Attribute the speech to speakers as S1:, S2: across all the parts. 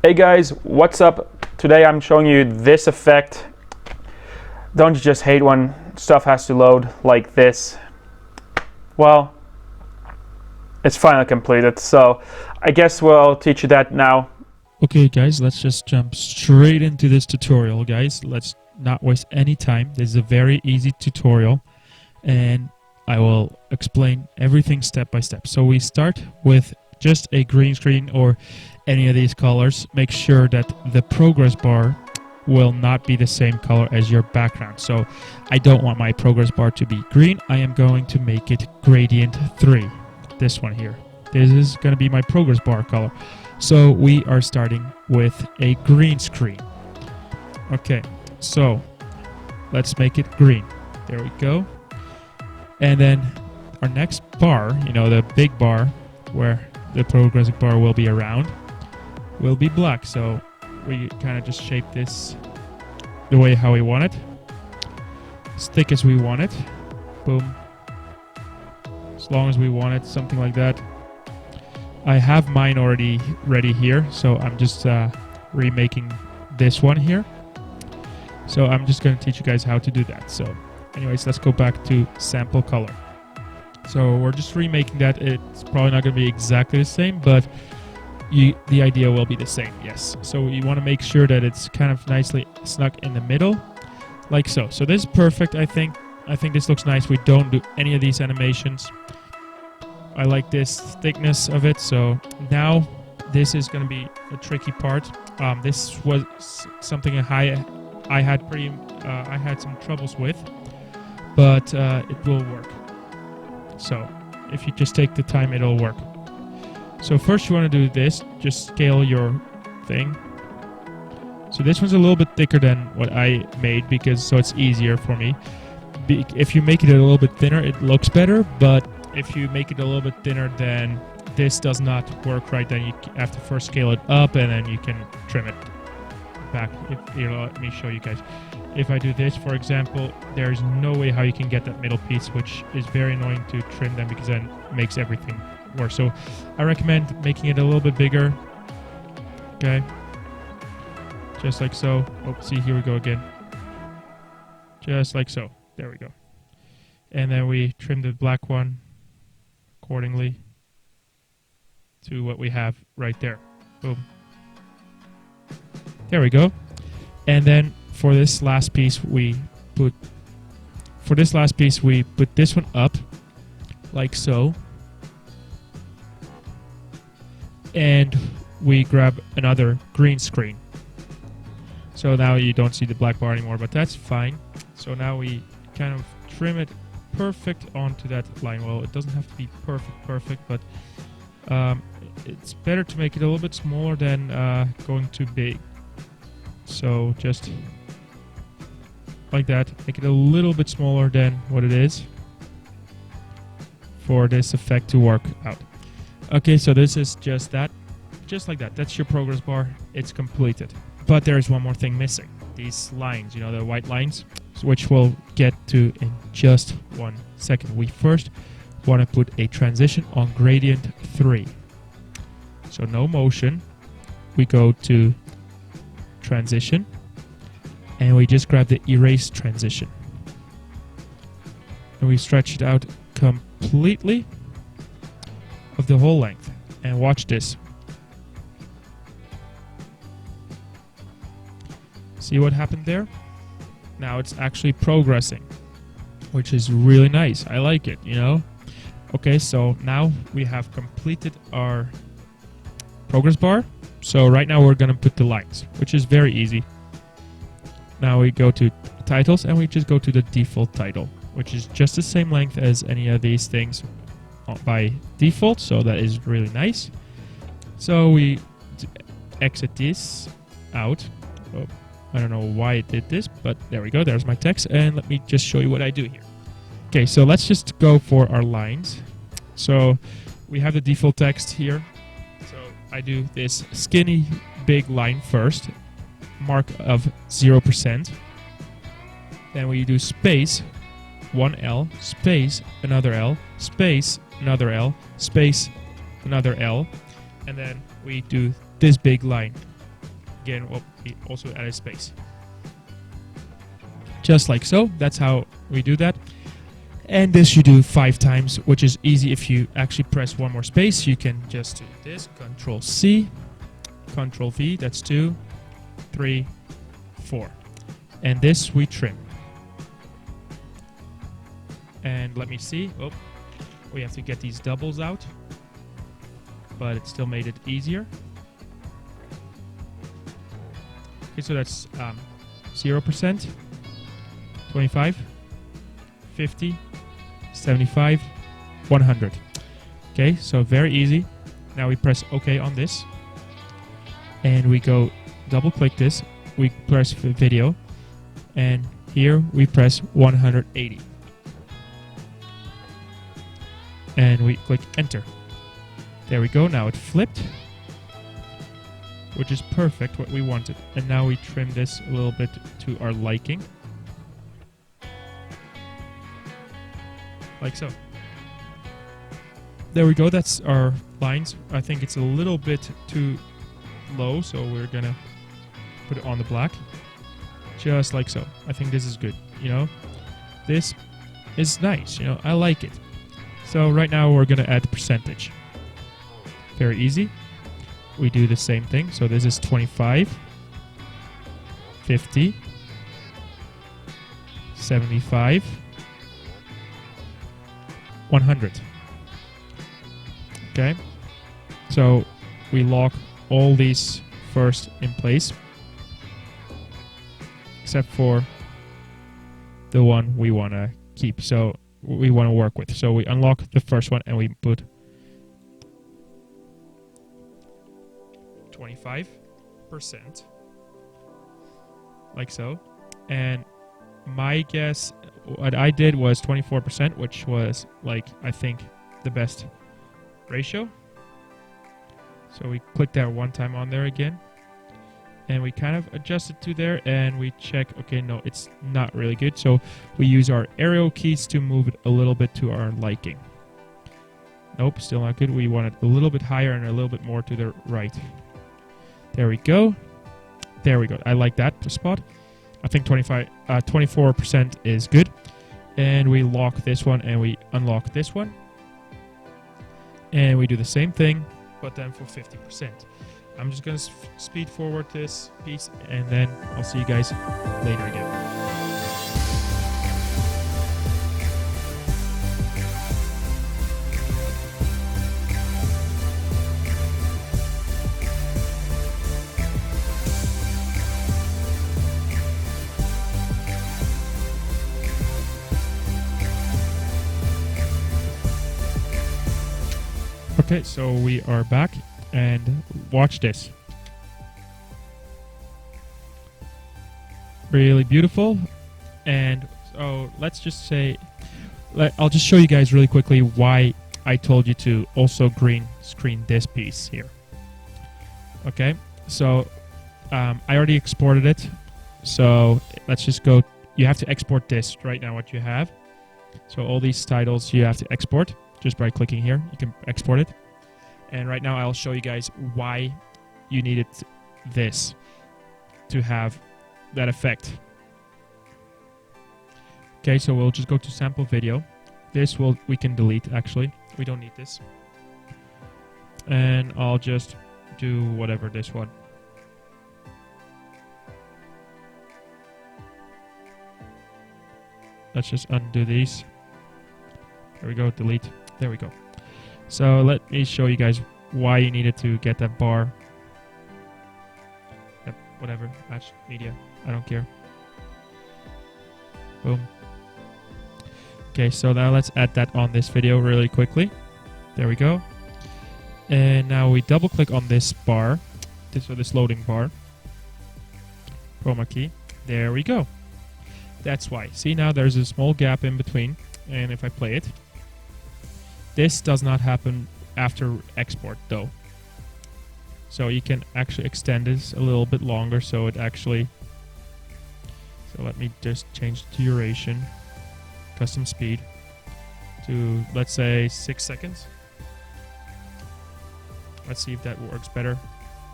S1: Hey guys, what's up? Today I'm showing you this effect. Don't you just hate when stuff has to load like this? Well, it's finally completed, so I guess we'll teach you that now.
S2: Okay guys, let's just jump straight into this tutorial, guys. Let's not waste any time. This is a very easy tutorial and I will explain everything step by step. So we start with just a green screen or any of these colors. Make sure that the progress bar will not be the same color as your background. So I don't want my progress bar to be green. I am going to make it gradient 3. This one here. This is going to be my progress bar color. So we are starting with a green screen. Okay, so let's make it green. There we go. And then our next bar, the big bar where the progress bar will be around, will be black. So we kind of just shape this the way how we want it, as thick as we want it. Boom. As long as we want it, something like that. I have mine already ready here, so I'm just remaking this one here. So I'm just going to teach you guys how to do that. So anyways, let's go back to sample color. So we're just remaking that. It's probably not going to be exactly the same, but the idea will be the same, yes. So you want to make sure that it's kind of nicely snuck in the middle, like so. So this is perfect, I think. I think this looks nice. We don't do any of these animations. I like this thickness of it. So now this is going to be a tricky part. This was something I had some troubles with, but it will work. So if you just take the time, it'll work. So first you want to do this, just scale your thing. So this one's a little bit thicker than what I made so it's easier for me. If you make it a little bit thinner, it looks better, but if you make it a little bit thinner, then this does not work right. Then you have to first scale it up and then you can trim it back. Let me show you guys. If I do this, for example, there's no way how you can get that middle piece, which is very annoying to trim them because then it makes everything worse. So I recommend making it a little bit bigger. Okay. Just like so. Oh, see, here we go again. Just like so. There we go. And then we trim the black one accordingly to what we have right there. Boom. There we go. And then for this last piece we put this one up like so. And we grab another green screen. So now you don't see the black bar anymore, but that's fine. So now we kind of trim it perfect onto that line. Well, it doesn't have to be perfect, but it's better to make it a little bit smaller than going too big. So just like that, make it a little bit smaller than what it is for this effect to work out. Okay, so this is just that, just like that. That's your progress bar. It's completed. But there is one more thing missing. These lines, the white lines, which we'll get to in just 1 second. We first want to put a transition on gradient 3. So no motion. We go to transition and we just grab the erase transition. And we stretch it out completely of the whole length. And watch this. See what happened there? Now it's actually progressing, which is really nice. I like it, Okay, so now we have completed our progress bar. So right now we're going to put the lines, which is very easy. Now we go to titles and we just go to the default title, which is just the same length as any of these things by default. So that is really nice. So we exit this out. Oh, I don't know why it did this, but there we go. There's my text. And let me just show you what I do here. Okay, so let's just go for our lines. So we have the default text here. So I do this skinny big line first, mark of 0%. Then we do space, 1L, space, another L, space, another L, space, another L. And then we do this big line. again, we also added space. Just like so. That's how we do that. And this you do 5 times, which is easy. If you actually press one more space, you can just do this. Control C, Control V, that's 2, 3, 4. And this we trim. And let me see. Oh, we have to get these doubles out, but it still made it easier. Okay, so that's 0%, 25, 50, 75, 100. Okay, so very easy. Now we press OK on this, and we go double click this. We press video, and here we press 180. And we click enter. There we go. Now it flipped, which is perfect, what we wanted. And now we trim this a little bit to our liking. Like so. There we go. That's our lines. I think it's a little bit too low, so we're gonna put it on the black. Just like so. I think this is good. You know, this is nice. You know, I like it. So right now we're gonna add percentage. Very easy. We do the same thing. So this is 25, 50, 75, 100. Okay. So we lock all these first in place, except for the one we want to keep. So we want to work with. So we unlock the first one and we put 25%, like so. And my guess, what I did was 24%, which was like, I think, the best ratio. So we click that one time on there again, and we kind of adjust it to there, and we check, okay, no, it's not really good. So we use our arrow keys to move it a little bit to our liking. Nope, still not good. We want it a little bit higher and a little bit more to the right. There we go. There we go. I like that spot. I think 24% is good. And we lock this one and we unlock this one. And we do the same thing, but then for 50%. I'm just going to speed forward this piece, and then I'll see you guys later again. Okay, so we are back, and watch this. Really beautiful. And so let's just say, I'll just show you guys really quickly why I told you to also green screen this piece here. Okay, so I already exported it. So let's just go. You have to export this right now, what you have. So all these titles you have to export. Just by clicking here, you can export it. And right now I'll show you guys why you needed this to have that effect. Okay, so we'll just go to sample video. This we can delete, actually. We don't need this. And I'll just do whatever, this one. Let's just undo these. There we go, delete. There we go. So let me show you guys why you needed to get that bar. Yep, whatever, match media, I don't care. Boom. Okay, so now let's add that on this video really quickly. There we go. And now we double click on this bar, this loading bar. Chroma key. There we go. That's why. See, now there's a small gap in between, and if I play it, this does not happen after export though. So you can actually extend this a little bit longer, so it actually, so let me just change the duration, custom speed, to let's say 6 seconds. Let's see if that works better.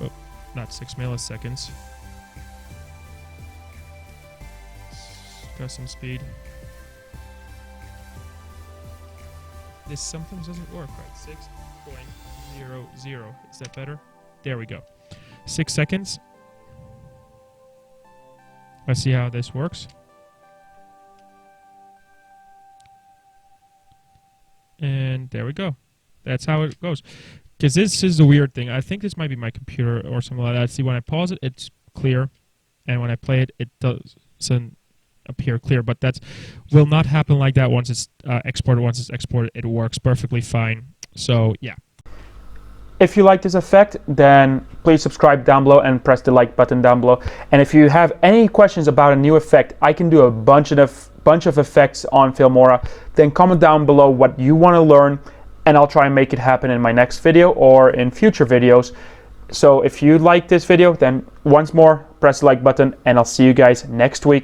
S2: Oh, not 6 milliseconds. Custom speed. This sometimes doesn't work right. 6.00. Is that better? There we go. 6 seconds. Let's see how this works. And there we go. That's how it goes. Because this is the weird thing. I think this might be my computer or something like that. See, when I pause it, it's clear. And when I play it, it doesn't appear clear. But that will not happen like that once it's exported. Once it's exported, it works perfectly fine. So, yeah.
S1: If you like this effect, then please subscribe down below and press the like button down below. And if you have any questions about a new effect, I can do a bunch of effects on Filmora. Then comment down below what you want to learn, and I'll try and make it happen in my next video or in future videos. So if you like this video, then once more, press the like button, and I'll see you guys next week.